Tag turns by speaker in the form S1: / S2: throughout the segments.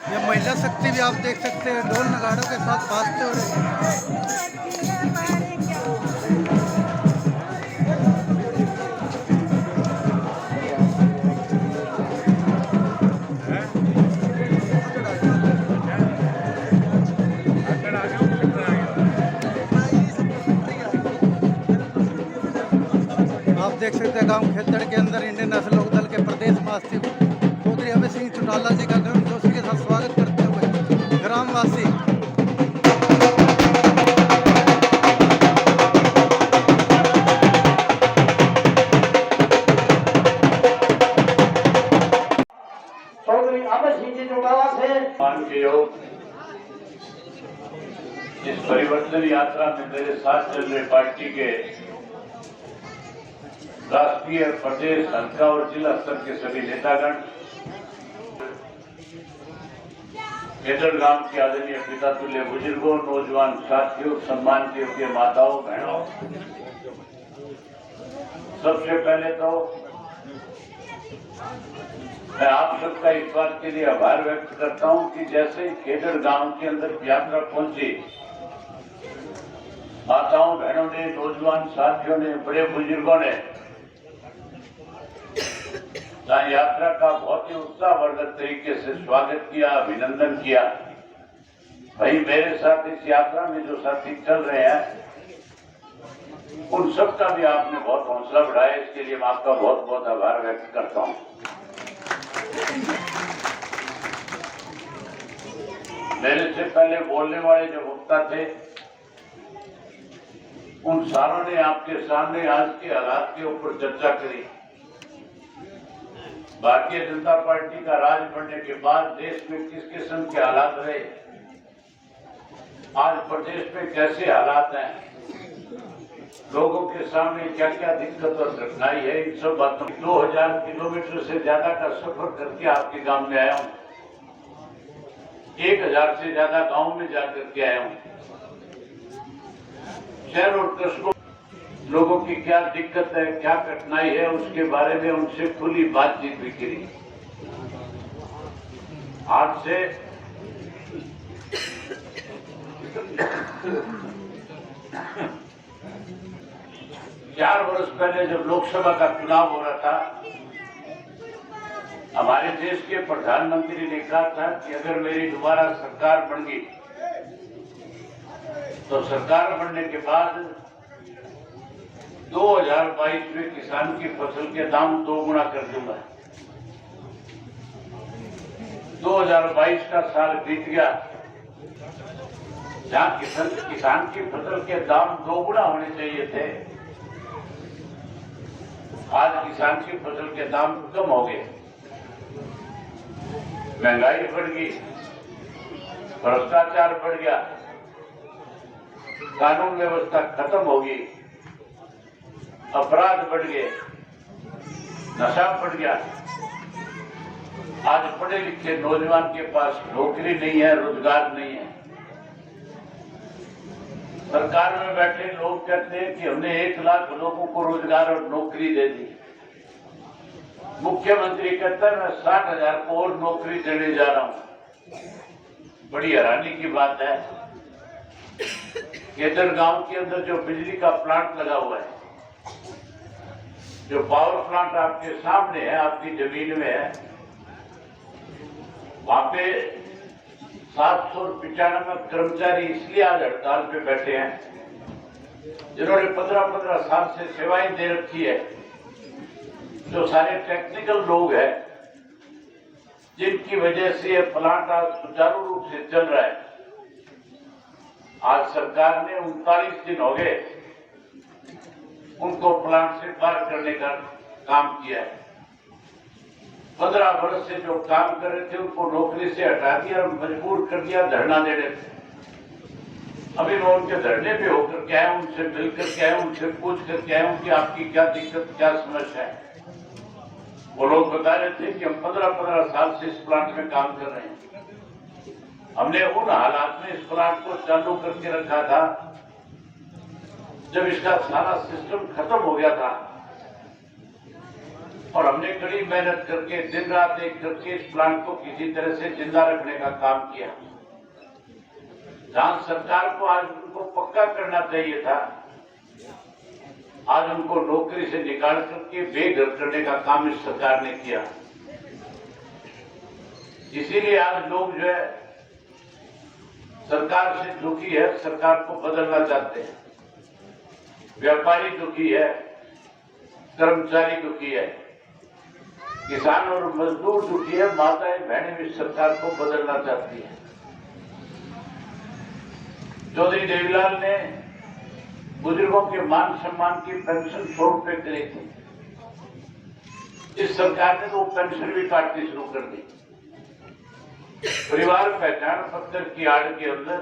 S1: ये महिला शक्ति भी आप देख सकते हैं, ढोल नगाड़ों के साथ बाजते हुए। आप देख सकते हैं गांव खेतड़ के अंदर इंडियन नेशनल लोक दल के प्रदेश महासचिव चौधरी अभय सिंह चौटाला जी का गर्म जोशी के साथ स्वागत करते हुए ग्रामवासी।
S2: चौधरी अभय सिंह जी चौटाला से
S3: मान के योग इस परिवर्तन यात्रा में मेरे साथ चल रहे पार्टी के राष्ट्रीय, प्रदेश, हल्का और जिला स्तर के सभी नेतागण, खेतड़ गांव के आदरणीय पिता तुल्य बुजुर्गों, नौजवान साथियों, सम्मान के योग्य माताओं, बहनों, सबसे पहले तो मैं आप सबका इस बात के लिए आभार व्यक्त करता हूं कि जैसे ही खेतड़ गांव के अंदर यात्रा पहुंची, माताओं, बहनों ने, नौजवान साथियों ने, बड़े बुजुर्गों ने यात्रा का बहुत ही उत्साहवर्धक तरीके से स्वागत किया, अभिनंदन किया। भाई मेरे साथ इस यात्रा में जो साथी चल रहे हैं, उन सबका भी आपने बहुत हौसला बढ़ाया, इसके लिए मैं आपका बहुत बहुत आभार व्यक्त करता हूं। मेरे से पहले बोलने वाले जो वक्ता थे, उन सारों ने आपके सामने आज के हालात के ऊपर चर्चा करी। भारतीय जनता पार्टी का राज बनने के बाद देश में किस किस्म के हालात रहे, आज प्रदेश में कैसे हालात हैं, लोगों के सामने क्या क्या दिक्कत और कठिनाई है, इन सब बातों 2000 किलोमीटर से ज्यादा का सफर करके आपके गांव में आया हूं। 1000 से ज्यादा गांव में जाकर के आया हूं। शहर और कस्बों लोगों की क्या दिक्कत है, क्या कठिनाई है, उसके बारे में उनसे खुली बातचीत भी करी। आज से 4 वर्ष पहले जब लोकसभा का चुनाव हो रहा था, हमारे देश के प्रधानमंत्री ने कहा था कि अगर मेरी दोबारा सरकार बन गई तो सरकार बनने के बाद 2022 में किसान की फसल के दाम 2 गुना कर दूंगा। 2022 का साल बीत गया, जहां किसान की फसल के दाम 2 गुना होने चाहिए थे, आज किसान की फसल के दाम कम हो गए। महंगाई बढ़ गई, भ्रष्टाचार बढ़ गया, कानून व्यवस्था खत्म हो गई, अपराध बढ़ गए, नशा बढ़ गया। आज पढ़े लिखे नौजवान के पास नौकरी नहीं है, रोजगार नहीं है। सरकार में बैठे लोग कहते हैं कि हमने 1 लाख लोगों को रोजगार और नौकरी दे दी। मुख्यमंत्री कहता है मैं 60,000 को और नौकरी देने जा रहा हूं। बड़ी हैरानी की बात है, खेतड़ गांव के अंदर जो बिजली का प्लांट लगा हुआ है, जो पावर प्लांट आपके सामने है, आपकी जमीन में है, वहां पे 795 कर्मचारी इसलिए आज हड़ताल पे बैठे हैं, जिन्होंने 15-15 साल से सेवाएं दे रखी है। जो सारे टेक्निकल लोग हैं, जिनकी वजह से ये प्लांट आज सुचारू रूप से चल रहा है, आज सरकार ने 39 दिन हो गए उनको प्लांट से बाहर करने का काम किया है। 15 वर्ष से जो काम कर रहे थे उनको नौकरी से हटा दिया और मजबूर कर दिया धरना देने से। अभी मैं उनके धरने पे होकर के आया, उनसे मिलकर के आया, उनसे पूछ करके आया हूं कि आपकी क्या दिक्कत, क्या समस्या है। वो लोग बता रहे थे कि हम 15-15 साल से इस प्लांट में काम कर रहे हैं। हमने उन हालात में इस प्लांट को चालू करके रखा था जब इसका सारा सिस्टम खत्म हो गया था। और हमने कड़ी मेहनत करके दिन रात एक करके इस प्लांट को किसी तरह से जिंदा रखने का काम किया। जहां सरकार को आज उनको पक्का करना चाहिए था, आज उनको नौकरी से निकाल करके बेघर करने का काम इस सरकार ने किया। इसीलिए आज लोग जो है सरकार से दुखी है, सरकार को बदलना चाहते हैं। व्यापारी दुखी है, कर्मचारी दुखी है, किसान और मजदूर दुखी है, माताएं बहनें भी सरकार को बदलना चाहती है। चौधरी देवीलाल ने बुजुर्गों के मान सम्मान की पेंशन 100 रुपए करी थी। इस सरकार ने तो वो पेंशन भी काटनी शुरू कर दी। परिवार पहचान पत्र की आड़ के अंदर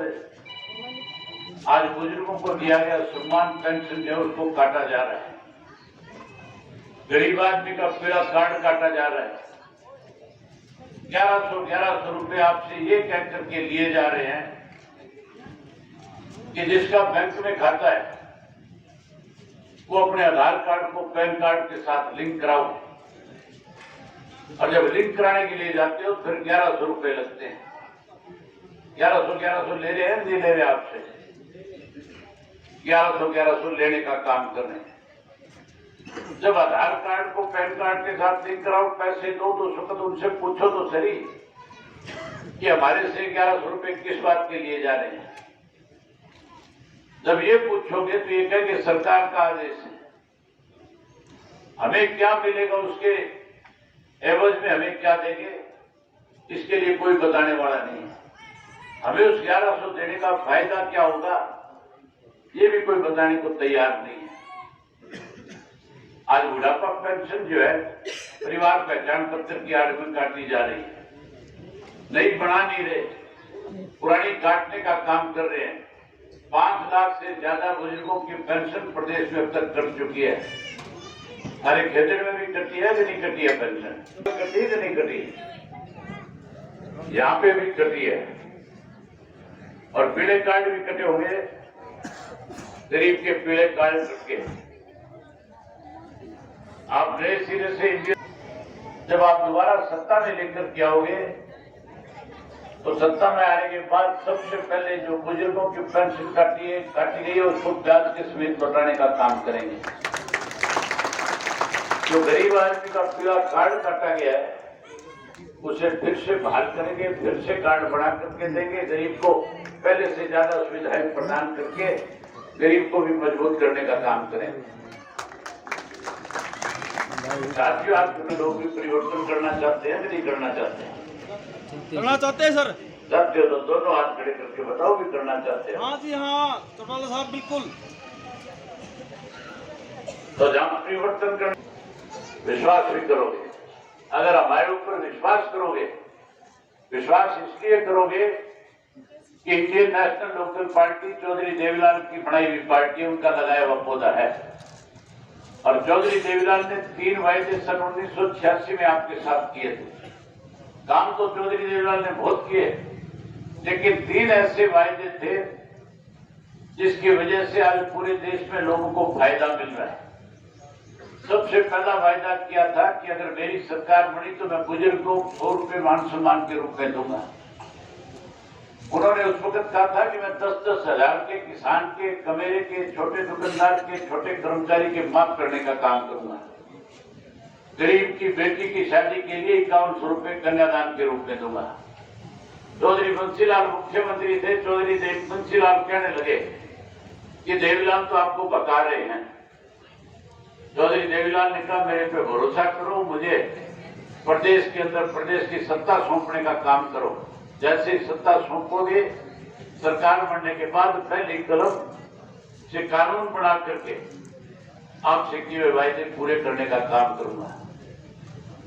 S3: आज बुजुर्गों को दिया गया सम्मान पेंशन जो उसको काटा जा रहा है। गरीब आदमी का पीला कार्ड काटा जा रहा है। 1100 रुपए आपसे ये कह करके लिए जा रहे हैं कि जिसका बैंक में खाता है वो अपने आधार कार्ड को पैन कार्ड के साथ लिंक कराओ, और जब लिंक कराने के लिए जाते हो फिर 1100 रुपए लगते हैं। 1100 ले रहे हैं, नहीं ले रहे आपसे? 1100 लेने का काम कर रहे हैं। जब आधार कार्ड को पैन कार्ड के साथ लिंक कराओ, पैसे दो तो उनसे पूछो तो सही कि हमारे से 1100 रुपए किस बात के लिए जा रहे हैं। जब ये पूछोगे तो ये कहेंगे सरकार का आदेश है, हमें क्या मिलेगा, उसके एवज में हमें क्या देंगे, इसके लिए कोई बताने वाला नहीं है। हमें उस 1100 देने का फायदा क्या होगा, ये भी कोई बताने को तैयार नहीं है। आज बुढ़ापा पेंशन जो है परिवार पहचान पत्र की आड़ में काटी जा रही है, नई बना नहीं रहे, पुरानी काटने का काम कर रहे हैं। 5 लाख से ज्यादा बुजुर्गों की पेंशन प्रदेश में अब तक कट चुकी है। हमारे खेतड़ में भी कटी है कि नहीं कटी है पेंशन? कटी है कि नहीं कटी? यहाँ पे भी कटी है। और पीले कार्ड भी कटे होंगे, गरीब के पीले कार्ड कट के। आप नए सिरे से जब आप दोबारा सत्ता में लेकर के आओगे तो सत्ता में आने के बाद सबसे पहले जो बुजुर्गों की पेंशन काटी गई है उसको ब्याज के समेत लौटाने का काम करेंगे। जो गरीब आदमी का पीला कार्ड काटा गया है उसे फिर से बहाल करेंगे, फिर से कार्ड बना करके देंगे। गरीब को पहले से ज्यादा सुविधाएं प्रदान करके गरीब को भी मजबूत करने का काम करेंगे। साथियों, आप लोग भी परिवर्तन करना चाहते हैं कि नहीं करना चाहते हैं?
S4: करना चाहते हैं सर।
S3: चाहते हो तो दोनों हाथ खड़े करके बताओ भी करना चाहते हैं।
S4: हाँ जी हाँ चौटाला साहब बिल्कुल।
S3: तो जहां परिवर्तन कर विश्वास भी करोगे, अगर हमारे ऊपर विश्वास करोगे, विश्वास इसलिए करोगे कि Indian national local party Chaudhary Devilal की बनाई हुई पार्टी, उनका लगाया हुआ पौधा है। और चौधरी देवीलाल ने 3 वायदे सन 1986 में आपके साथ किए थे। काम तो चौधरी देवीलाल ने बहुत किए, लेकिन 3 ऐसे वायदे थे जिसकी वजह से आज पूरे देश में लोगों को फायदा मिल रहा है। सबसे पहला वायदा किया था कि अगर मेरी सरकार बनी तो मैं बुजुर्ग को 100 रुपए मान सम्मान के रूप में दूंगा। उन्होंने उस वक्त कहा था कि मैं 10-10 हजार के किसान के, कमेरे के, छोटे दुकानदार के, छोटे कर्मचारी के माफ करने का काम करूंगा। गरीब की बेटी की शादी के लिए 5100 रुपए कन्यादान के रूप में दूंगा। चौधरी बंसीलाल मुख्यमंत्री थे। चौधरी बंसीलाल कहने लगे कि देवीलाल तो आपको बता रहे हैं। चौधरी देवीलाल ने कहा मेरे पे भरोसा करो, मुझे प्रदेश के अंदर प्रदेश की सत्ता सौंपने का काम करो। जैसे सत्ता सौंपोगे, सरकार बनने के बाद पहली कलम से कानून बना करके आपसे किए हुए वायदे पूरे करने का काम करूंगा।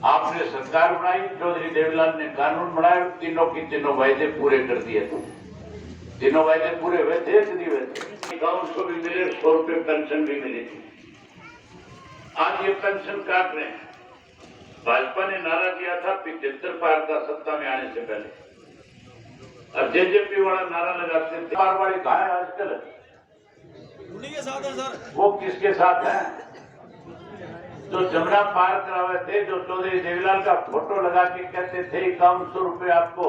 S3: आपने सरकार बनाई, चौधरी देवीलाल ने कानून बनाए, तीनों की तीनों वायदे पूरे कर दिए थे। तीनों वायदे पूरे हुए थे कि नहीं हुए थे? गाँव को भी मिले, 100 रुपए पेंशन भी मिली थी। आज ये पेंशन काट रहे हैं। भाजपा ने नारा दिया था 75 पार का सत्ता में आने से पहले, और जेजेपी वाला नारा लगाते थे मारवाड़ी कहाँ है आजकल?
S4: उन्हीं के साथ है सर।
S3: वो किसके साथ है? जो जमुना पार करावे थे, जो चौधरी देवीलाल का फोटो लगा के कहते थे 5100 रुपए आपको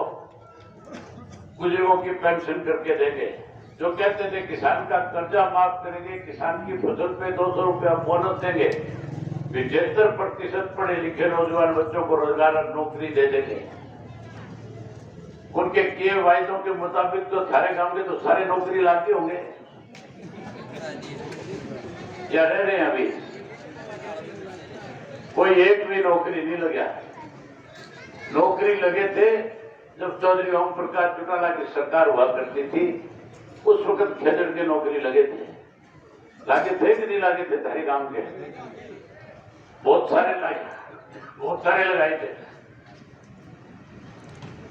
S3: बुजुर्गों की पेंशन करके देंगे, जो कहते थे किसान का कर्जा माफ करेंगे, किसान की फसल पे 200 रुपया बोनस देंगे, 75% पढ़े लिखे नौजवान बच्चों को रोजगार और नौकरी दे देंगे। उनके किए वायदों के मुताबिक तो सारे गांव के तो सारे नौकरी लाते होंगे या रह रहे हैं अभी? कोई एक भी नौकरी नहीं लगा। नौकरी लगे थे जब चौधरी ओम प्रकाश चौटाला की सरकार हुआ करती थी, उस वक्त खेजड़ के नौकरी लगे थे। लागे थे कि नहीं लागे थे? धारी गांव के बहुत सारे लगाए थे।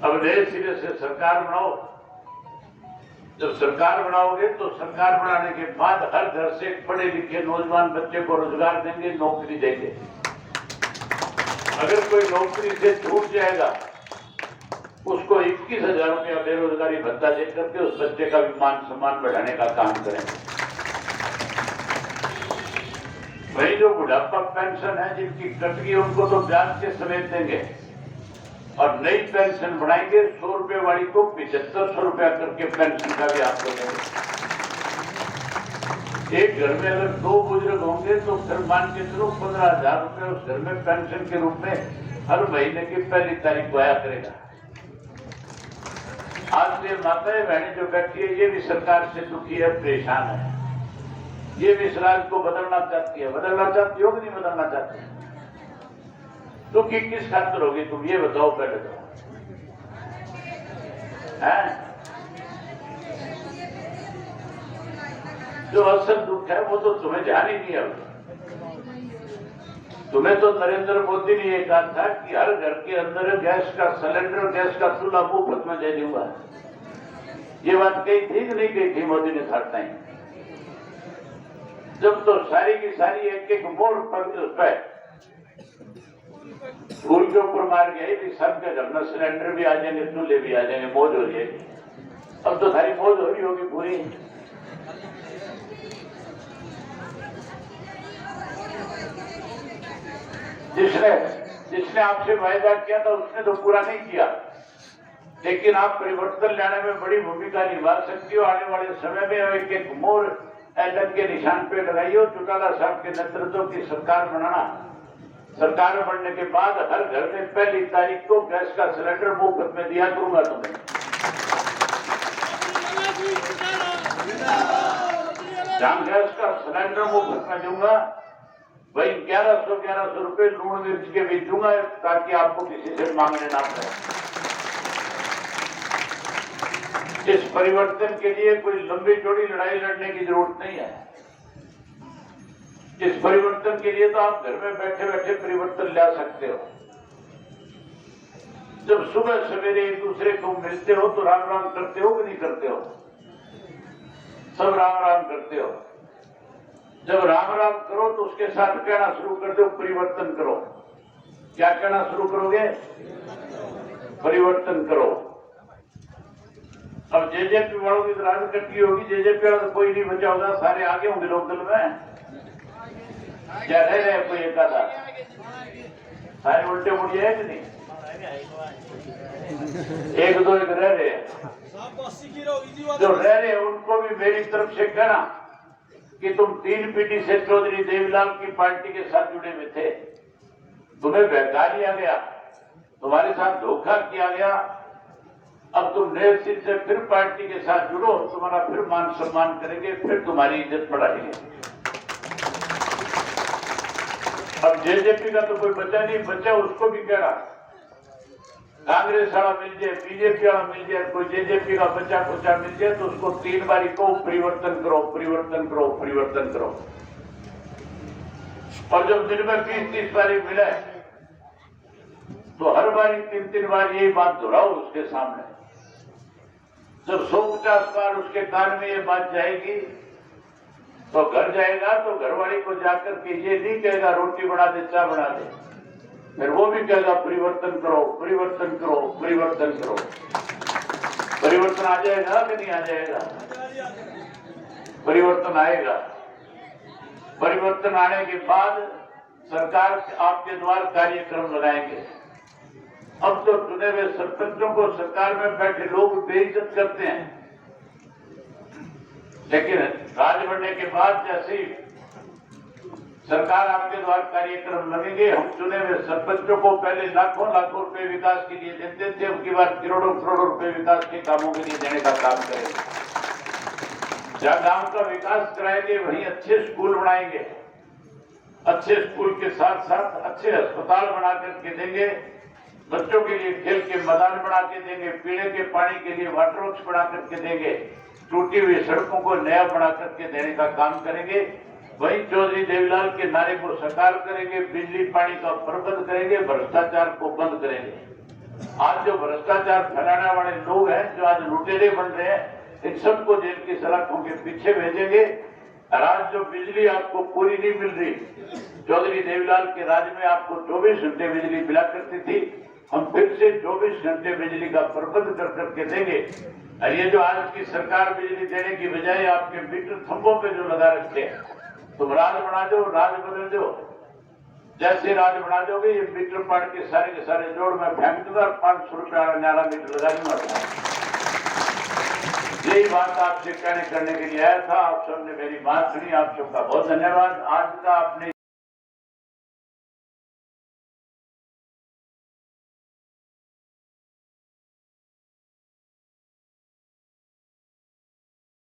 S3: अब नए सिरे से सरकार बनाओ। जब सरकार बनाओगे तो सरकार बनाने के बाद हर घर से पढ़े लिखे नौजवान बच्चे को रोजगार देंगे, नौकरी देंगे। अगर कोई नौकरी से छूट जाएगा, उसको 21,000 रुपया बेरोजगारी भत्ता देकर के उस बच्चे का भी मान सम्मान बढ़ाने का काम करेंगे। वही जो बुढ़ापा पेंशन है जिनकी कट गई, उनको तो ब्याज के समेत देंगे और नई पेंशन बढ़ाएंगे। 100 रुपए वाली को 7500 रुपया करके पेंशन का भी आपको देंगे। एक घर में अगर 2 बुजुर्ग होंगे तो फिर मान के चलो 15,000 रुपए उस घर में पेंशन के रूप में हर महीने की पहली तारीख को आया करेगा। आज ये माताएं बहनें जो बैठी है, ये भी सरकार से दुखी है, परेशान है। ये भी इस राज्य को बदलना चाहती है। बदलना चाहती हो कि नहीं बदलना चाहती? दुखी किस खातिर होगी तुम ये बताओ पहले तो, है? जो असल दुख है वो तो तुम्हें ध्यान ही नहीं है। तुम्हें तो नरेंद्र मोदी ने ये कहा था कि हर घर के अंदर गैस का सिलेंडर, गैस का चूल्हा मुफ्त में दे दूंगा। ये बात कही थी कि नहीं कही थी मोदी ने? हर टाइम जब तो सारी की सारी एक मोड़ पर फूल के ऊपर मार गया कि सबके घर में सिलेंडर भी आ जाएंगे, चूल्हे भी आ जाएंगे, मौज हो रही है। अब तो सारी मौज हो रही होगी पूरी। जिसने आपसे वायदा किया था उसने तो पूरा नहीं किया, लेकिन आप परिवर्तन लाने में बड़ी भूमिका निभा सकती हो। आने वाले समय में एक मोड़ एलएन के निशान पे लगाइयो। चौटाला साहब के नेतृत्व की सरकार बनाना। सरकार बनने के बाद हर घर में पहली तारीख को गैस का सिलेंडर मुफ्त में दिया करूंगा तुम्हें। जहां गैस का सिलेंडर मुफ्त में दूंगा, वही 1100 रुपए लूण मिर्च के भी दूंगा, ताकि आपको किसी से मांगने ना पड़े। इस परिवर्तन के लिए कोई लंबी चौड़ी लड़ाई लड़ने की जरूरत नहीं है। इस परिवर्तन के लिए तो आप घर में बैठे बैठे परिवर्तन ला सकते हो। जब सुबह सवेरे एक दूसरे को मिलते हो तो राम राम करते हो कि नहीं करते हो? सब राम राम करते हो। जब राम राम करो तो उसके साथ कहना शुरू कर दो, परिवर्तन करो। क्या कहना शुरू करोगे? परिवर्तन करो। अब जेजेपी वालों की राज कटी होगी, जेजेपी वाला तो कोई नहीं बचा होगा, सारे आगे होंगे लोकदल में। क्या रह रहे कोई एक आधा? सारे उल्टे मुड़िए है कि नहीं? एक दो एक रह रहे हैं। जो रह रहे हैं उनको भी मेरी तरफ से कहना कि तुम 3 पीढ़ी से चौधरी देवीलाल की पार्टी के साथ जुड़े हुए थे, तुम्हें बहका दिया गया, तुम्हारे साथ धोखा किया गया। अब तुम नए सिर से फिर पार्टी के साथ जुड़ो, तुम्हारा फिर मान सम्मान करेंगे, फिर तुम्हारी इज्जत बढ़ाएंगे। अब जेजेपी का तो कोई बचा नहीं, बचा उसको भी कह रहा, कांग्रेस वाला मिल जाए, बीजेपी वाला मिल जाए, कोई जेजेपी का बचा कुचा मिल जाए तो उसको 3 बारी को परिवर्तन करो, परिवर्तन करो, परिवर्तन करो। और जब दिन में 20-30 बारी मिले तो हर बारी 3-3 बार यही बात दोहराओ उसके सामने। जब 150 बार उसके कान में ये बात जाएगी तो घर जाएगा तो घरवाली को जाकर के ये नहीं कहेगा रोटी बना दे, चाय बना दे, फिर वो भी कहेगा परिवर्तन करो, परिवर्तन करो, परिवर्तन करो। परिवर्तन आ जाएगा कि नहीं आ जाएगा? परिवर्तन आएगा। परिवर्तन आने के बाद सरकार आपके द्वार कार्यक्रम लगाएंगे। अब तो चुने हुए सरपंचों को सरकार में बैठे लोग बेइज्जत करते हैं, लेकिन राज बनने के बाद जैसे ही सरकार आपके द्वार कार्यक्रम लगेंगे, हम चुने हुए सरपंचों को पहले लाखों लाखों रुपए विकास के लिए देते थे, अब की बार करोड़ों करोड़ों रुपए विकास के कामों के लिए देने का काम करेंगे। जहाँ गांव का विकास कराएंगे वहीं अच्छे स्कूल बनाएंगे, अच्छे स्कूल के साथ साथ अच्छे अस्पताल बना करके देंगे, बच्चों के लिए खेल के मैदान बना के देंगे, पीने के पानी के लिए वाटर वर्क्स बना करके देंगे, टूटी हुई सड़कों को नया बना करके देने का काम करेंगे। वहीं चौधरी देवीलाल के नारे को साकार करेंगे, बिजली पानी का प्रबंध करेंगे, भ्रष्टाचार को बंद करेंगे। आज जो भ्रष्टाचार फैलाने वाले लोग हैं, जो आज लुटेरे बन रहे हैं, इन सबको जेल की सलाखों के पीछे भेजेंगे। आज जो बिजली आपको पूरी नहीं मिल रही, चौधरी देवीलाल के राज में आपको 24 घंटे बिजली मिला करती थी, हम फिर से 24 घंटे बिजली का प्रबंध कर करके देंगे। और ये जो आज की सरकार बिजली देने की बजाय आपके मीटर थंबों पे जो लगा रखते हैं, तुम राज बना दो, राज बदल दो, जैसे राज बना दोगे ये मीटर पाड़ के सारे जोड़ में फेंक दूंगा, 500 रुपया वाला न्यारा मीटर लगा दूंगा। यही बात आपसे कहने करने के लिए आया था। आप सबने मेरी बात सुनी, आप सबका बहुत धन्यवाद। आज का आपने